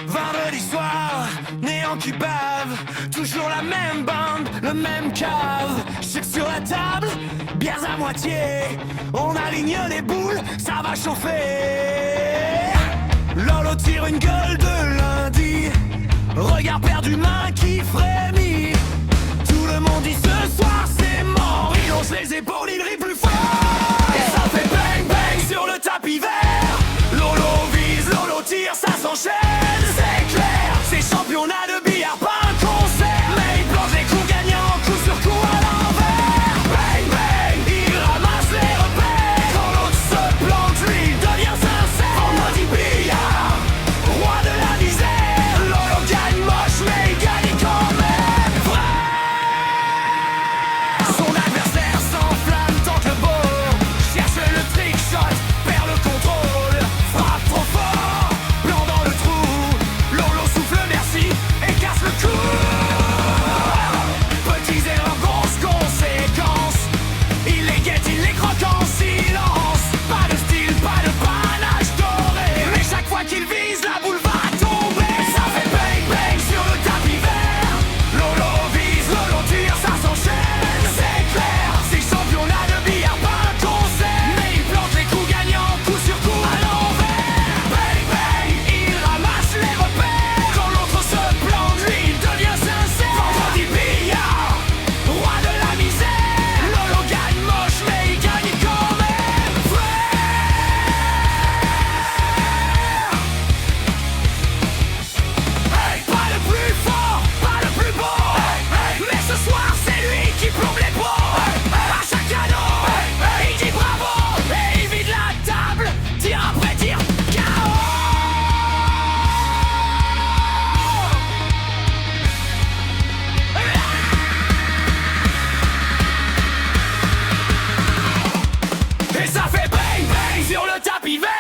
Vendredi soir, néant qui bave, toujours la même bande, le même cave. Chic sur la table, bières à moitié, on aligne les boules, ça va chauffer. Lolo tire une gueule de lundi, regard perdu, main qui frémit. Tout le monde dit ce soir c'est mort, il hausse les épaules, il rit plus fort. Et ça fait bang bang sur le tapis vert. Lolo vise, Lolo tire, ça s'enchaîne. C'est clair, c'est championnat de billard, pas un concert. Mais il plante les coups gagnants, coup sur coup à l'envers. Bang bang, il ramasse les repères. Quand l'autre se plante, lui il devient sincère. Vendredi billard, roi de la misère. Lolo gagne moche, mais il gagne quand même vrai. Son adversaire s'enflamme, tente le beau, cherche le trick shot, perd le contrôle, frappe trop fort, blanc dans le trou. Lolo souffle merci et casse le cou. Petites erreurs, grosses conséquences, il les guette, il les croque en silence. Pas de style, pas de panache doré, mais chaque fois qu'il vise, la boule va tomber. Ça fait bang bang sur le tapis vert. Lolo vise, Lolo tire, ça s'enchaîne. C'est clair, c'est championnat de billard, pas un concert. Mais il plante les coups gagnants, coup sur coup à l'envers. Bang bang, il ramasse les repères. Quand l'autre se plante, lui il devient sincère. Vendredi billard, roi de la misère. Lolo gagne moche, mais il gagne quand même vrai. Hey, pas le plus fort, pas le plus beau, mais ce soir c'est lui qui plombe les pots. À chaque cadeau, il dit bravo et il vide la table, tir après tir, KO. Et ça fait bang bang sur le tapis vert.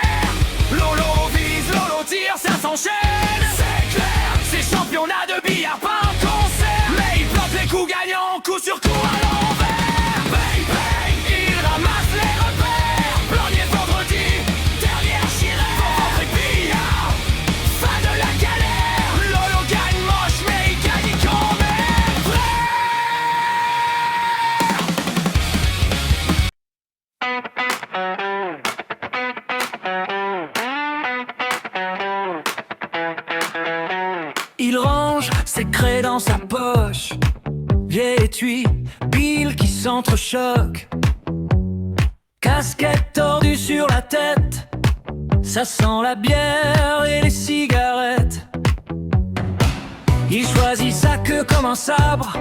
Lolo vise, Lolo tire, ça s'enchaîne. C'est clair, c'est championnat de billard, pas un concert. Mais il plante les coups gagnants, coup sur coup à l'envers. Bang bang, il ramasse les repères. Blanc-nier vendredi, dernière chirée. Vendredi billard, fin de la galère. Lolo gagne moche, mais il gagne quand même vrai. Il range ses craies dans sa poche, vieil étui, Bill qui s'entrechoque. Casquette tordue sur la tête, ça sent la bière et les cigarettes. Il choisit sa queue comme un sabre,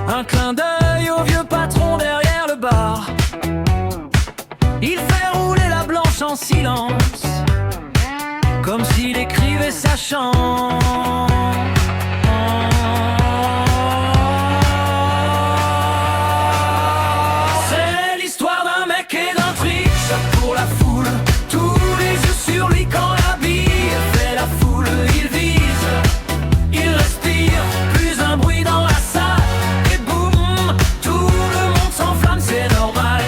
un clin d'œil au vieux patron derrière le bar. Il fait rouler la blanche en silence, comme s'il écrivait sa chance. C'est l'histoire d'un mec et d'un trick shot pour la foule. Tous les yeux sur lui quand la bille fait la foule. Il vise, il respire, plus un bruit dans la salle. Et boum, tout le monde s'enflamme, c'est normal.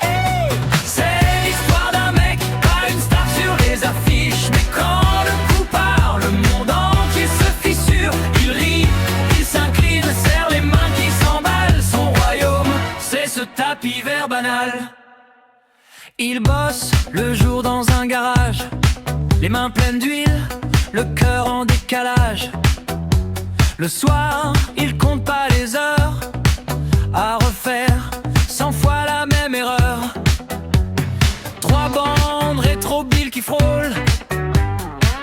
Hey, c'est l'histoire d'un mec, pas une star sur les affiches. Mais quand le coup part, le monde entier se fissure. Il rit, il s'incline, serre les mains qui s'emballent. Son royaume, c'est ce tapis vert banal. Il bosse le jour dans un garage, les mains pleines d'huile, le cœur en décalage. Le soir, il compte pas les heures à refaire 100 fois la même erreur. 3 bandes rétro Bill qui frôlent,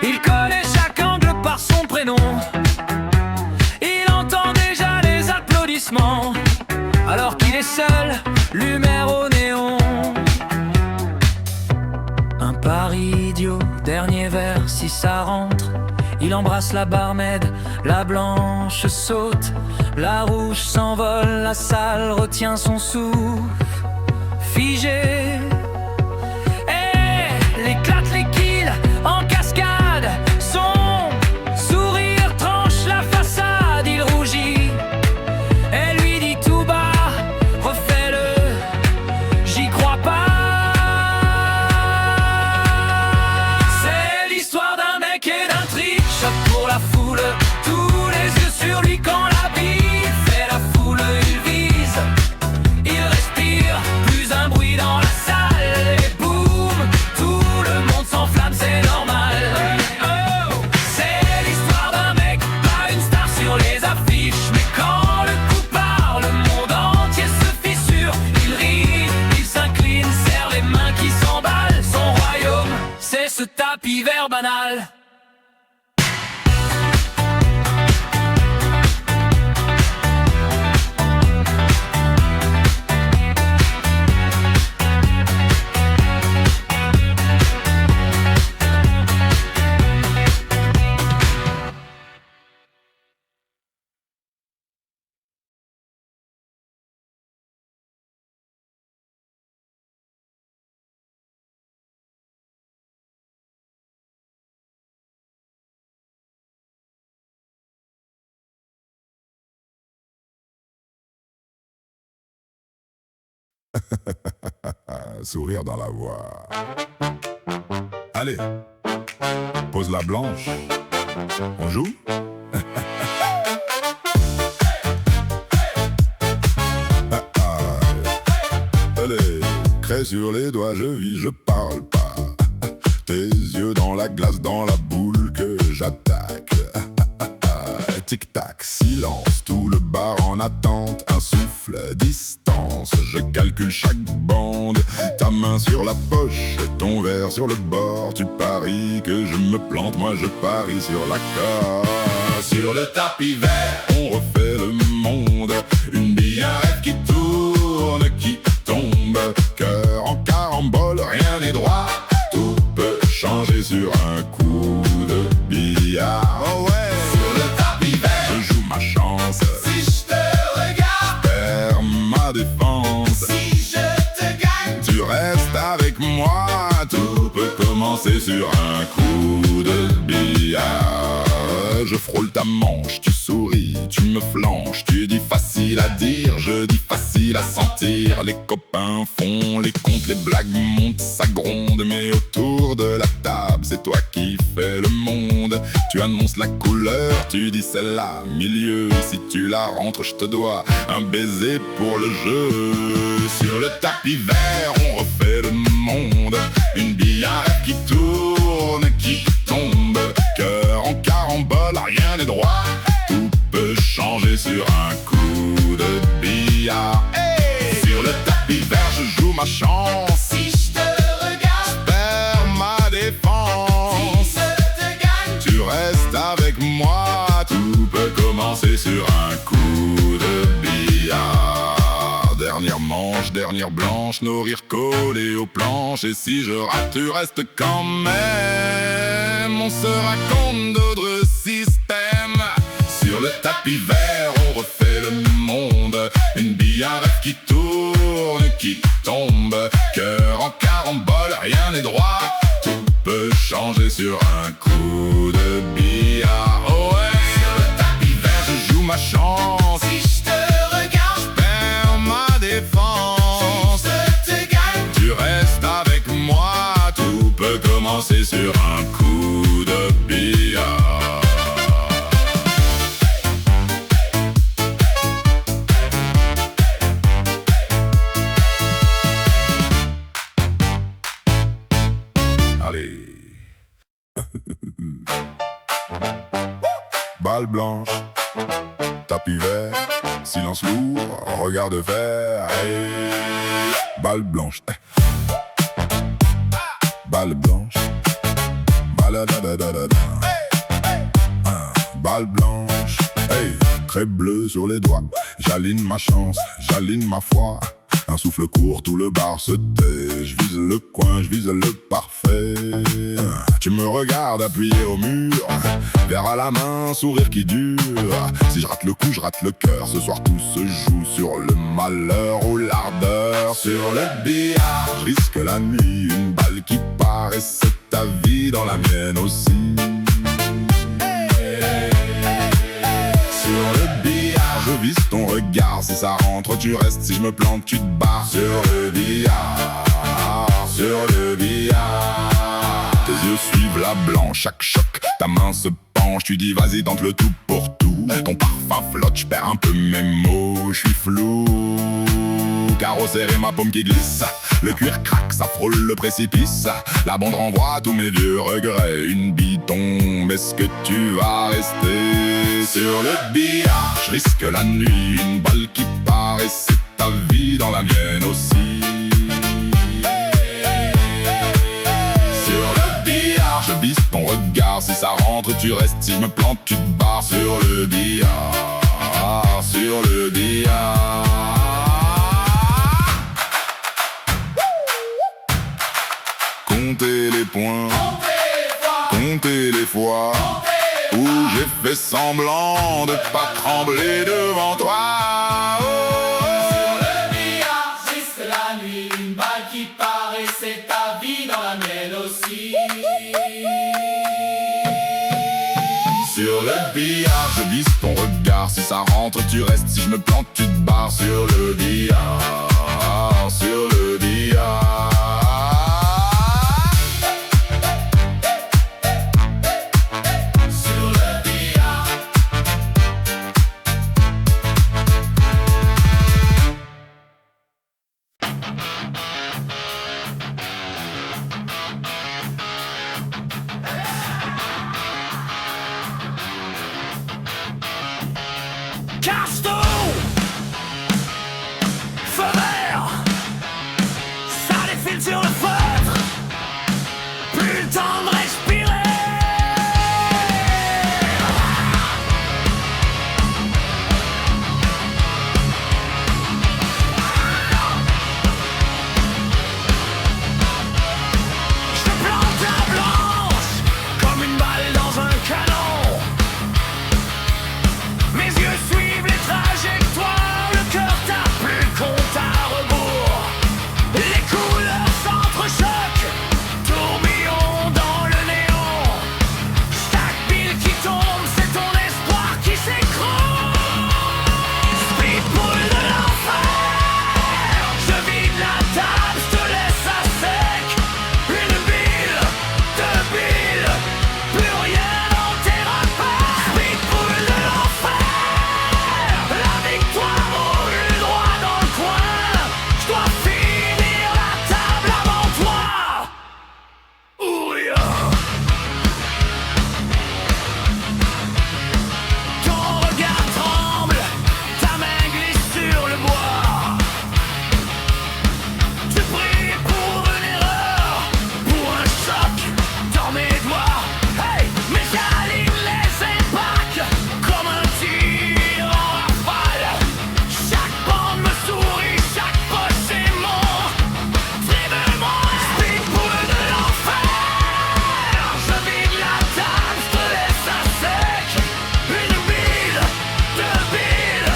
il connaît chaque angle par son prénom. Il entend déjà les applaudissements alors qu'il est seul, lumière au néon. Un pari idiot, dernier verre si ça rentre. Il embrasse la barmaid, la blanche saute, la rouge s'envole, la salle retient son souffle figé. Et l'éclate les kills en cascade, son sourire tranche la façade. Il rougit, elle lui dit tout bas, refais-le, j'y crois pas. tapis vert banal. Sourire dans la voix. Allez, pose la blanche. On joue? Allez, craie sur les doigts, je vis, je parle pas. Tes yeux dans la glace, dans la boule que j'attaque. Tic-tac, silence, tout le bar en attente. Un souffle, distance, je calcule chaque bande. Ta main sur la poche, ton verre sur le bord. Tu paries que je me plante, moi je parie sur la corde. Sur le tapis vert, on refait le monde. Une bille, un rêve qui tourne, qui tombe. Cœur en carambole, rien n'est droit. Tout peut changer sur un coup de billard. Oh ouais. Ma chance. Si je te regarde, perds ma défense. si je te gagne, Tu restes avec moi. Tout peut commencer sur un coup de billard. Je frôle ta manche, tu souris, tu me flanches. Tu dis facile à dire, je dis facile à sentir. Les copains font les comptes, les blagues montent, ça gronde. Mais autour de la table, c'est toi qui fais le monde. Tu annonces la couleur, tu dis celle-là, milieu. Si tu la rentres, je te dois un baiser pour le jeu. Sur le tapis vert, on refait le monde. Une bille, un rêve qui tourne, qui tombe. Cœur en carambole, rien n'est droit. Tout peut changer sur un coup de billard. Hey. Sur le tapis vert, je joue ma chance. si je te regarde, Perds ma défense. si je te gagne, Tu restes avec moi. Tout peut commencer sur un coup de billard. Dernière manche, dernière blanche, nos rires collés aux planches. Et si je rate, tu restes quand même. On se raconte d'autres systèmes. Sur le tapis vert, on refait le monde. Une bille, un rêve qui tourne, qui tombe. Cœur en carambole, rien n'est droit. Tout peut changer sur un coup de billard. Oh ouais. sur le tapis vert, Je joue ma chance. si je te regarde, Perds ma défense. si je te gagne, Tu restes avec moi. Tout peut commencer sur un coup de billard. Allez. Balle blanche, tapis vert, silence lourd, regard de fer. Hey. Balle blanche, balle blanche, balle da da da da da. Balle blanche, hey, crêpe bleue sur les doigts. J'aligne ma chance, j'aligne ma foi. Un souffle court, tout le bar se tait. Je vise le coin, je vise le parfait. Tu me regardes appuyé au mur, verre à la main, sourire qui dure. Si je rate le coup, je rate le cœur. Ce soir tout se joue sur le malheur ou l'ardeur. Sur le billard, je risque la nuit, une balle qui part. Et c'est ta vie dans la mienne aussi. Sur le billard, je vise ton regard. Si ça rentre, tu restes. Si je me plante, tu te barres. Sur le billard, sur le billard. Tes yeux suivent la blanche, chaque choc. Ta main se penche, tu dis vas-y, tente le tout pour tout. Ton parfum flotte, je perds un peu mes mots. Je suis flou, carreau serré, ma paume qui glisse. Le cuir craque, ça frôle le précipice. La bande renvoie tous mes vieux regrets. Une bille tombe, est-ce que tu vas rester? Sur le billard, je risque la nuit. Une balle qui part et c'est ta vie dans la mienne aussi. Sur le billard, je tu restes, si je me plante, tu te barres sur le billard, sur le billard. Comptez les points, comptez les fois où j'ai fait semblant de pas trembler devant toi. Sur le billard, jusque la nuit, une balle qui paraît, c'est ta vie dans la mienne aussi. Sur le billard, je vise ton regard. Si ça rentre, tu restes. Si je me plante, tu te barres. Sur le billard, sur le billard. Sur le billard. Casto, feu vert, ça défile sur le feutre, plus le temps de respirer. Je plante la blanche comme une balle dans un canon. Mes yeux suivent les trajectoires, le cœur tape plus le compte à rebours. Les couleurs s'entrechoquent, tourbillon dans le néon. Chaque bille qui tombe, c'est ton espoir qui s'écroule. Speedball de l'enfer, je vide la table, je te laisse à sec. Une bille, deux billes, plus rien dans tes repères. Speedball de l'enfer, la victoire roule droit dans le coin. Je dois finir la table avant toi, ou rien. Ton regard tremble, ta main glisse sur le bois. Tu pries pour une erreur, pour un choc dans mes doigts. Hey, mais j'aligne les impacts comme un tir en rafale. Chaque bande me sourit, chaque poche est mon tribunal. Speedball de l'enfer, je vide la table, je te laisse à sec. Une bille, deux billes,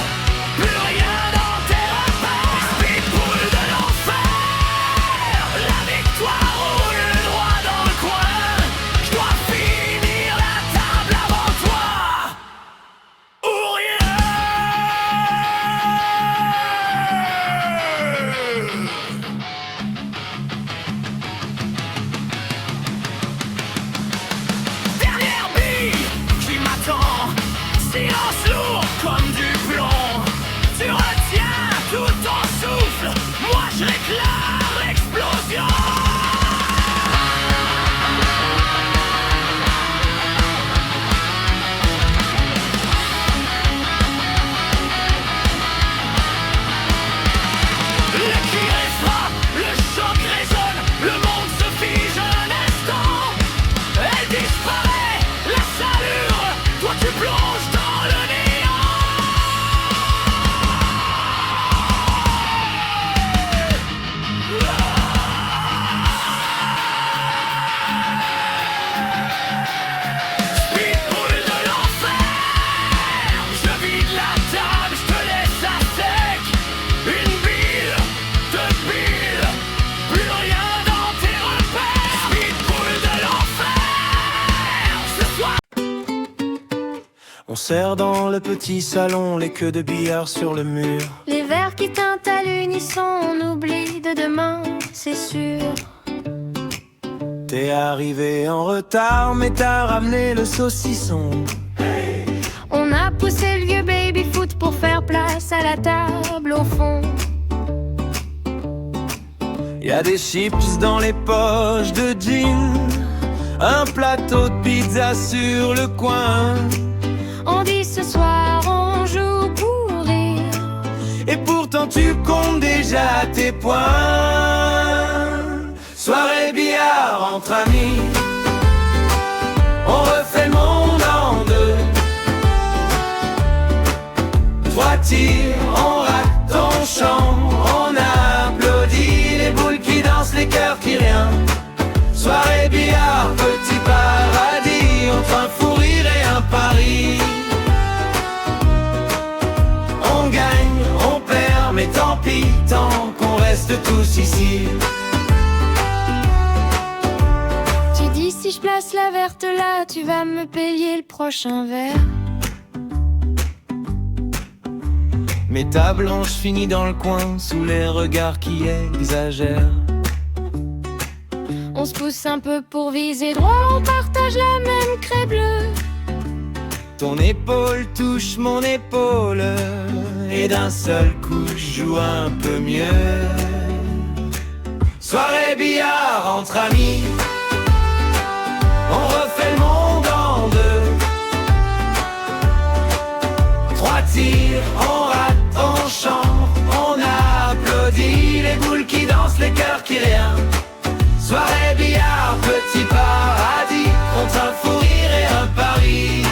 plus rien dans tes repères. Speedball de l'enfer, la victoire roule droit dans le coin. Je dois finir la table avant toi, ou rien. Dernière bille qui m'attend, silence lourd comme du plomb. Tu retiens tout ton souffle, moi je réclame l'explosion. Le cri frappe, le choc résonne, le monde se fige un instant. Elle disparaît, la chaleur, toi tu plonges dans le néant. Speedball de l'enfer, je vide la table, je te laisse à sec. Une bille, deux billes, plus rien dans tes repères. Speedball de l'enfer, ce soir. On serre dans le petit salon, les queues de billard sur le mur. Les verres qui teintent à l'unisson, on oublie de demain, c'est sûr. T'es arrivé en retard, mais t'as ramené le saucisson. On a poussé le vieux baby-foot pour faire place à la table au fond. Y a des chips dans les poches de jeans, un plateau de pizza sur le coin. On dit ce soir on joue pour rire. Et pourtant tu comptes déjà tes points. Soirée billard entre amis, on refait le monde tire, on rate, on chante, on applaudit, les boules qui dansent, les cœurs qui rien. Soirée billard, petit paradis, entre un fou rire et un pari. On gagne, on perd, mais tant pis, tant qu'on reste tous ici. Tu dis si je place la verte là, tu vas me payer le prochain verre. Mais ta blanche finit dans le coin, sous les regards qui exagèrent. On se pousse un peu pour viser droit, on partage la même craie bleue. Ton épaule touche mon épaule, et d'un seul coup je joue un peu mieux. Soirée billard entre amis, on refait le monde en deux. 3 tirs, on rate, on chante, on applaudit, les boules qui dansent, les cœurs qui rien. Soirée billard, petit paradis, contre un fou rire et un pari.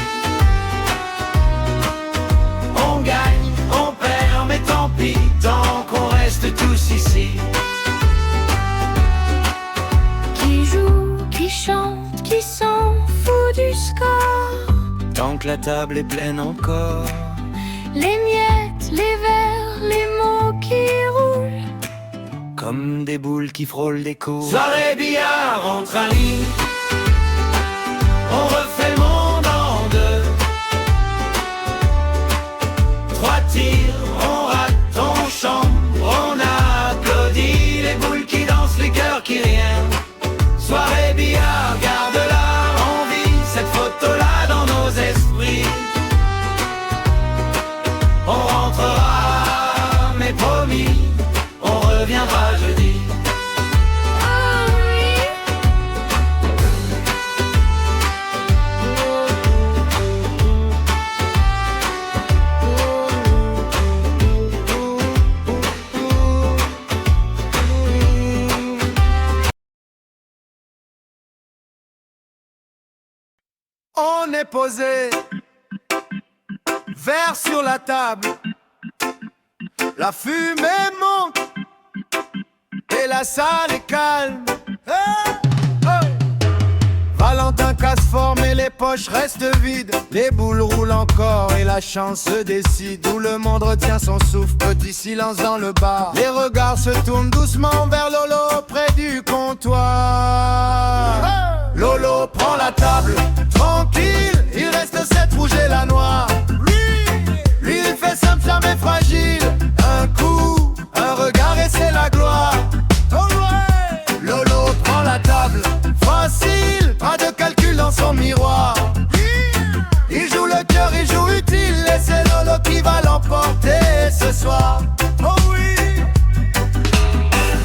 On gagne, on perd, mais tant pis, tant qu'on reste tous ici. Qui joue, qui chante, qui s'en fout du score. Tant que la table est pleine encore. Les miettes, les verres, les mots qui roulent. Comme des boules qui frôlent des cours. Soirée billard entre amis, on refait le monde en deux. 3 tirs, on rate, on chante, on applaudit, les boules qui dansent, les cœurs qui rien. Soirée billard, garde-la en vie, cette photo-là dans nos esprits. On rentrera, mais promis, on reviendra jeudi. Ah oui. On est posé, verre sur la table, la fumée monte et la salle est calme. Hey, hey. Valentin casse forme et les poches restent vides. Les boules roulent encore et la chance se décide. Où le monde retient son souffle, petit silence dans le bar. Les regards se tournent doucement vers Lolo près du comptoir. Hey. Lolo prend la table, tranquille, il reste 7 rouges et la noire. Lui il fait simple, jamais fragile. Un coup, un regard et c'est la gloire. Lolo prend la table, facile, pas de calcul dans son miroir. Il joue le cœur, il joue utile, et c'est Lolo qui va l'emporter ce soir. Oh oui.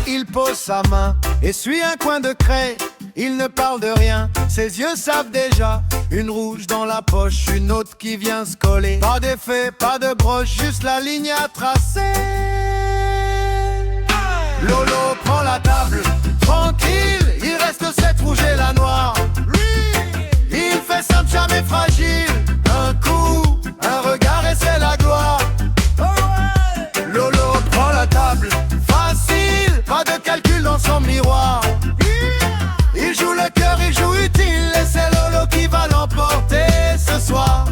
Il pose sa main, essuie un coin de craie. Il ne parle de rien, ses yeux savent déjà. Une rouge dans la poche, une autre qui vient se coller. Pas d'effet, pas de broche, juste la ligne à tracer. Lolo prend la table, tranquille, il reste 7 rouges et la noire. Il fait simple, jamais fragile. Un coup, un regard et c'est la gloire. Lolo prend la table, facile, pas de calcul dans son miroir. Il joue le cœur, il joue utile, et c'est Lolo qui va l'emporter ce soir.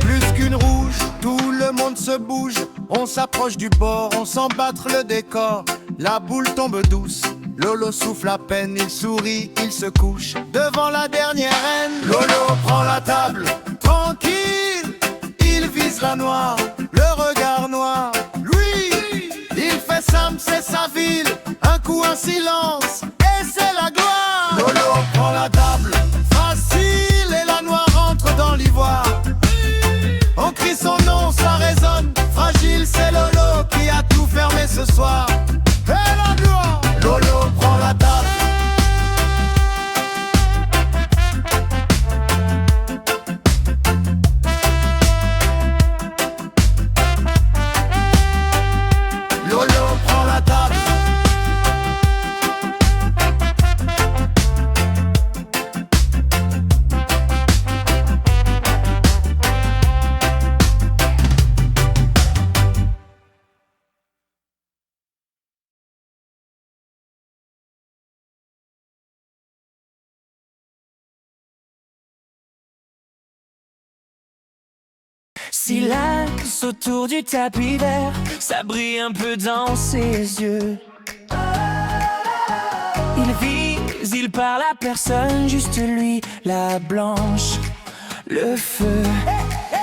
Plus qu'une rouge, tout le monde se bouge. On s'approche du bord, on sent battre le décor. La boule tombe douce, Lolo souffle à peine, il sourit, il se couche devant la dernière reine. Lolo prend la table, tranquille, il vise la noire, le regard noir. Lui, il fait simple, c'est sa ville, un coup, un silence, et c'est la gloire. Lolo prend la table, facile, et la noire rentre dans l'ivoire. On crie son nom, ça résonne, fragile, c'est Lolo qui a tout fermé ce soir. Et la gloire. Lolo prend la table. Lolo prend la table. Silence autour du tapis vert, ça brille un peu dans ses yeux. Il vise, il parle à personne, juste lui, la blanche, le feu.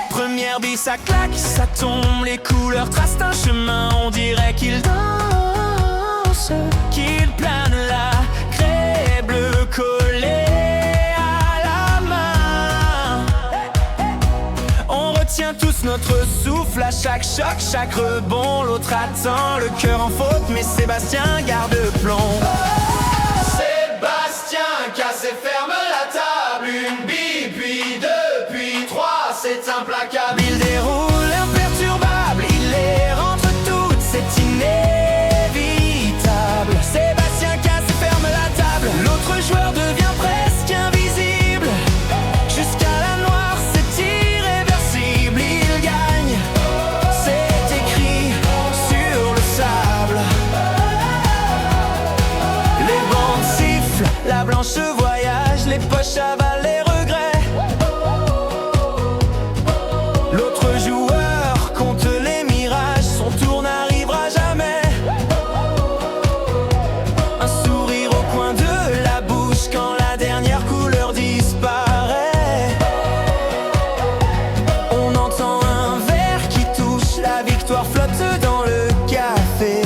Première bille, ça claque, ça tombe, les couleurs tracent un chemin. On dirait qu'il danse, qu'il plane, la craie bleue collée à la main. On retient tous notre souffle à chaque choc, chaque rebond. L'autre attend, le cœur en faute, mais Sébastien garde plomb. Sébastien casse et ferme la table. Une bille, puis deux, puis trois, c'est implacable. Il déroule imperturbable, il les rentre toutes, c'est inévitable. Sébastien casse et ferme la table, l'autre joueur devient presque invisible. Jusqu'à la noire, c'est irréversible, il gagne, c'est écrit sur le sable. Les bandes sifflent, la blanche voyage, les poches avalent les regrets. L'autre joueur compte les mirages, son tour n'arrivera jamais. Un sourire au coin de la bouche quand la dernière couleur disparaît. On entend un verre qui touche, la victoire flotte dans le café.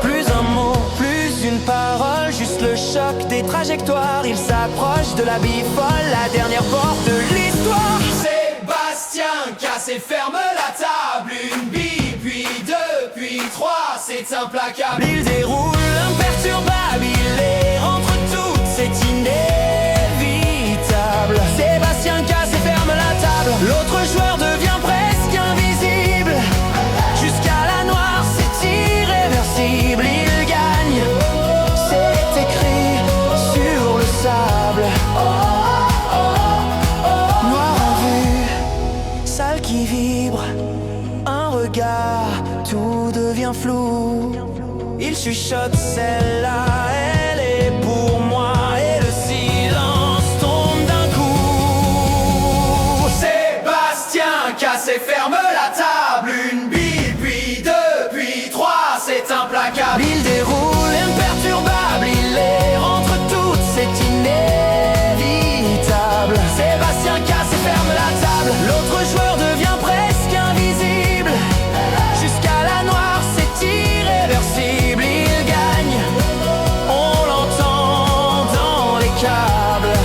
Plus un mot, plus une parole, juste le choc des trajectoires. Il s'approche de la bille folle, la dernière porte de l'histoire. Sébastien casse et ferme la table. Une bille, puis deux, puis trois, c'est implacable. Il déroule imperturbable, il les rentre toutes, c'est inévitable. Sébastien casse et ferme la table, l'autre joueur devient presque invisible. Jusqu'à la noire, c'est irréversible, il gagne, c'est écrit sur le sable. Noir en vue, salle qui vibre, un regard, tout devient flou. Il chuchote, celle-là, elle est pour moi. Et le silence tombe d'un coup. Sébastien casse et ferme la table. Une bille, puis deux, puis trois, c'est implacable. Il déroule imperturbable, il les rentre toutes, c'est inévitable. Sébastien casse et ferme la table, l'autre joueur devient presque invisible. Jusqu'à la noire, c'est irréversible, il gagne, on l'entend dans les câbles.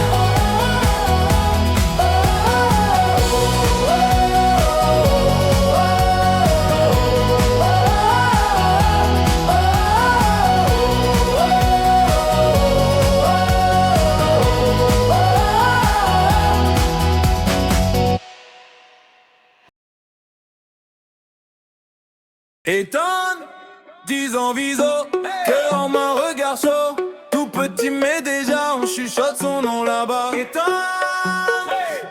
Étonne, 10 ans viso, cœur en main, regard chaud. Tout petit mais déjà on chuchote son nom là-bas. Étonne.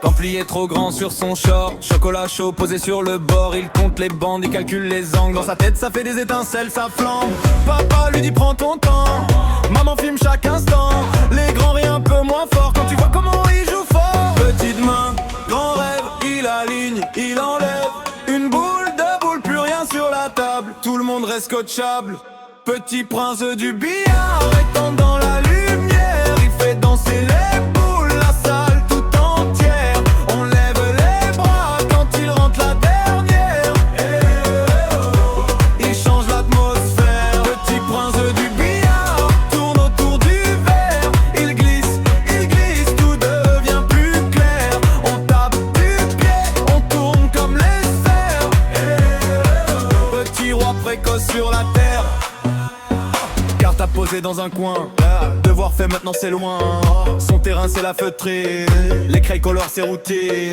Pampli est trop grand sur son short, chocolat chaud posé sur le bord. Il compte les bandes, il calcule les angles. Dans sa tête ça fait des étincelles, ça flambe. Papa lui dit prends ton temps, maman filme chaque instant. Les grands rient un peu moins fort quand tu vois comment il joue fort. Petite main, grand rêve, il aligne, il enlève. Une boule, deux boules, plus rien sur la table. Tout le monde reste scotchable. Petit prince du billard étant dans la lumière. Il fait danser les boules, la salle tout entière. On lève les bras quand il rentre la dernière. Il change l'atmosphère. Petit prince du billard tourne autour du verre. Il glisse, tout devient plus clair. On tape du pied, on tourne comme les cerfs. Petit roi précoce sur la terre. Carte à poser dans un coin. Devoir fait maintenant c'est loin. Son terrain c'est la feutrée. Les crayes color c'est routier.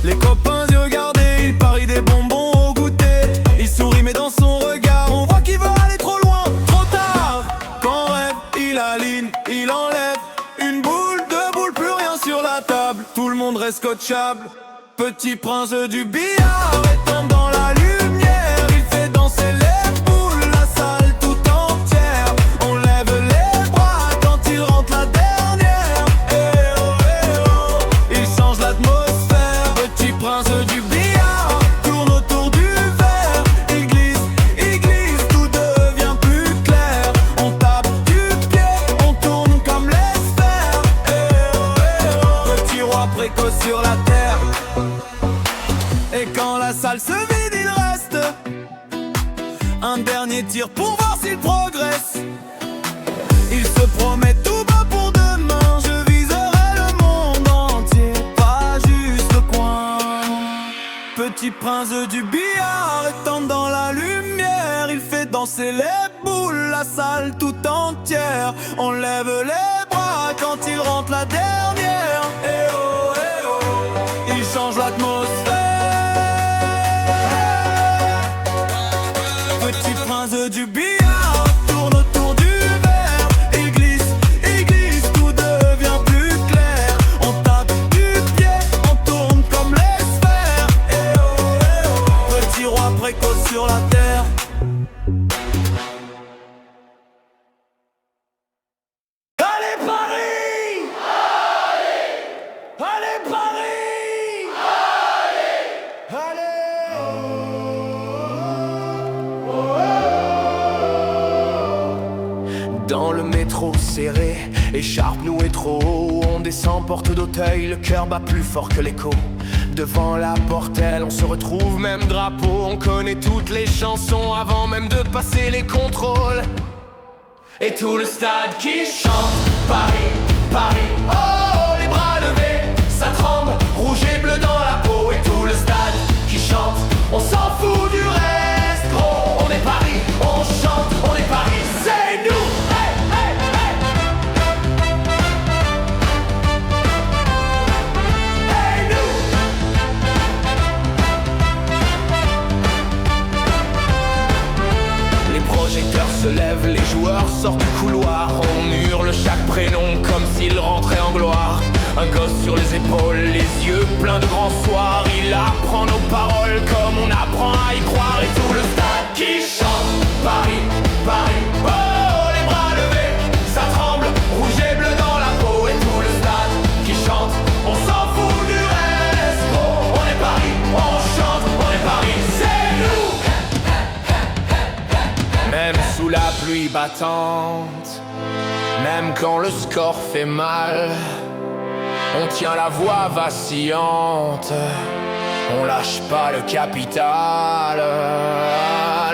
Les copains y regardaient. Il parie des bonbons au goûter. Il sourit mais dans son regard on voit qu'il veut aller trop loin. Trop tard. Quand rêve il aligne, il enlève. Une boule, deux boules, plus rien sur la table. Tout le monde reste scotchable. Petit prince du billard étant dans la lumière. Il fait danser les boules, la salle tout entière. On lève les bras quand il rentre la dernière. Il change l'atmosphère. pour voir s'il progresse. Il se promet tout bas pour demain. Je viserai le monde entier, pas juste le coin. Petit prince du billard étant dans la lumière, il fait danser les boules, la salle tout entière. On lève les bras quand il rentre la dernière. Eh oh, il change l'atmosphère. Petit prince du billard tourne autour du verre. Il glisse, tout devient plus clair. On tape du pied, on tourne comme les sphères. Eh oh, petit roi précoce sur la terre. Allez Paris! Allez Paris! Allez! Dans le métro serré, écharpe nouée trop haut. On descend porte d'Auteuil, le cœur bat plus fort que l'écho. Devant la portelle, on se retrouve, même drapeau. On connaît toutes les chansons avant même de passer les contrôles. Et tout le stade qui chante Paris, Paris. Oh, les bras levés, ça tremble, rouge et bleu dans la peau. Et tout le stade qui chante, on s'en fout du reste. Gros, on est Paris, on chante, on est Paris, c'est nous. Hey, hey, hey. Hey, nous. Les projecteurs se lèvent, les joueurs sortent du couloir. On hurle chaque prénom comme s'il rentrait en gloire. Un gosse sur les épaules, les yeux pleins de grands soirs. Il apprend nos paroles comme on apprend à y croire. Et tout le stade qui chante Paris, Paris. Oh, les bras levés, ça tremble, rouge et bleu dans la peau. Et tout le stade qui chante, on s'en fout du reste. Oh, on est Paris, on chante, on est Paris, c'est nous. Même sous la pluie battante, même quand le score fait mal, on tient la voix vacillante, on lâche pas le capital.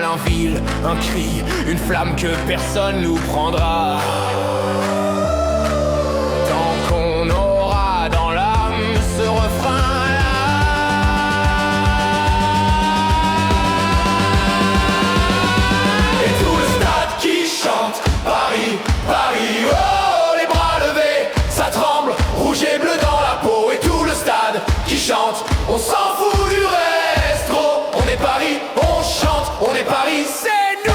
Un ville, un cri, une flamme que personne nous prendra. Tant qu'on aura dans l'âme ce refrain-là. Et tout le stade qui chante Paris, Paris, oh, les bras levés, ça tremble, rouge et bleu dans la peau. Et tout le stade qui chante, on s'en fout du reste. Gros, on est Paris, on chante, on est Paris, c'est nous.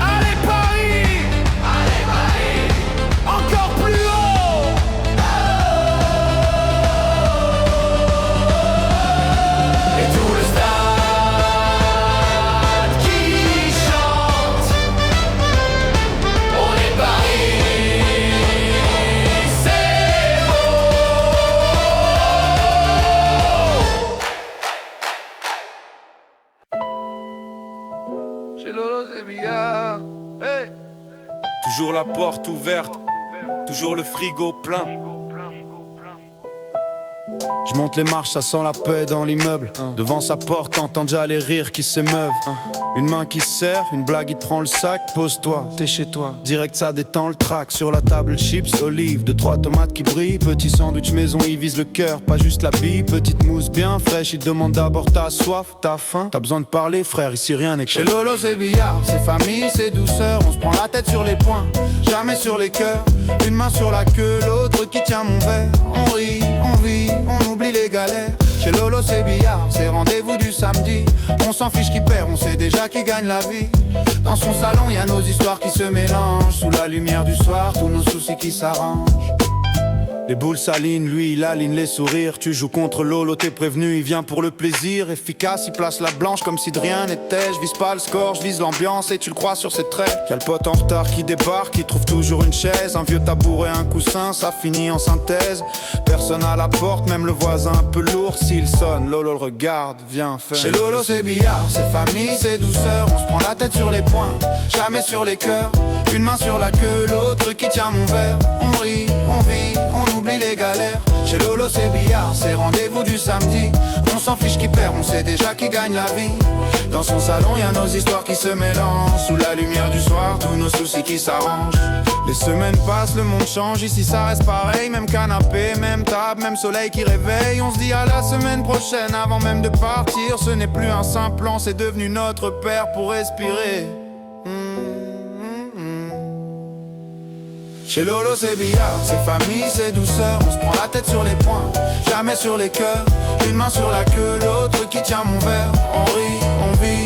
Allez Paris, allez Paris, encore plus haut. Et tout le stade qui chante, on est Paris, c'est beau. Chez Lolo c'est billard. Hey. Toujours la porte ouverte, toujours le frigo plein. Je monte les marches, ça sent la paix dans l'immeuble. Devant sa porte, t'entends déjà les rires qui s'émeuvent. Une main qui se serre, une blague, il te prend le sac. Pose-toi, t'es chez toi. Direct, ça détend le track. Sur la table, chips, olives, 2-3 tomates qui brillent. Petit sandwich maison, il vise le cœur, pas juste la bille. Petite mousse bien fraîche, il te demande d'abord t'as soif, t'as faim. T'as besoin de parler, frère, ici rien n'est que chez Lolo, c'est billard, c'est famille, c'est douceur. On se prend la tête sur les poings, jamais sur les cœurs. Une main sur la queue, l'autre qui tient mon verre. On rit, on vit, on oublie les galères. Chez Lolo c'est billard, c'est rendez-vous du samedi. On s'en fiche qui perd, on sait déjà qui gagne la vie. Dans son salon, y a nos histoires qui se mélangent. Sous la lumière du soir, tous nos soucis qui s'arrangent. Les boules s'alignent, lui il aligne les sourires. Tu joues contre Lolo, t'es prévenu, il vient pour le plaisir. Efficace, il place la blanche comme si de rien n'était. Je vise pas le score, je vise l'ambiance et tu le crois sur ses traits. Y'a le pote en retard qui débarque, qui trouve toujours une chaise. Un vieux tabouret, un coussin, ça finit en synthèse. Personne à la porte, même le voisin un peu lourd. S'il sonne, Lolo le regarde, viens faire. Chez Lolo c'est billard, c'est famille, c'est douceur. On se prend la tête sur les poings, jamais sur les cœurs. Une main sur la queue, l'autre qui tient mon verre. On rit, on vit, on oublie les galères. Chez Lolo c'est billard, c'est rendez-vous du samedi. On s'en fiche qui perd, on sait déjà qui gagne la vie. Dans son salon y a nos histoires qui se mélangent. Sous la lumière du soir, tous nos soucis qui s'arrangent. Les semaines passent, le monde change, ici ça reste pareil. Même canapé, même table, même soleil qui réveille. On se dit à la semaine prochaine avant même de partir. Ce n'est plus un simple plan, c'est devenu notre père pour respirer. Chez Lolo c'est billard, c'est famille, c'est douceur. On se prend la tête sur les poings, jamais sur les cœurs. Une main sur la queue, l'autre qui tient mon verre. On rit, on vit.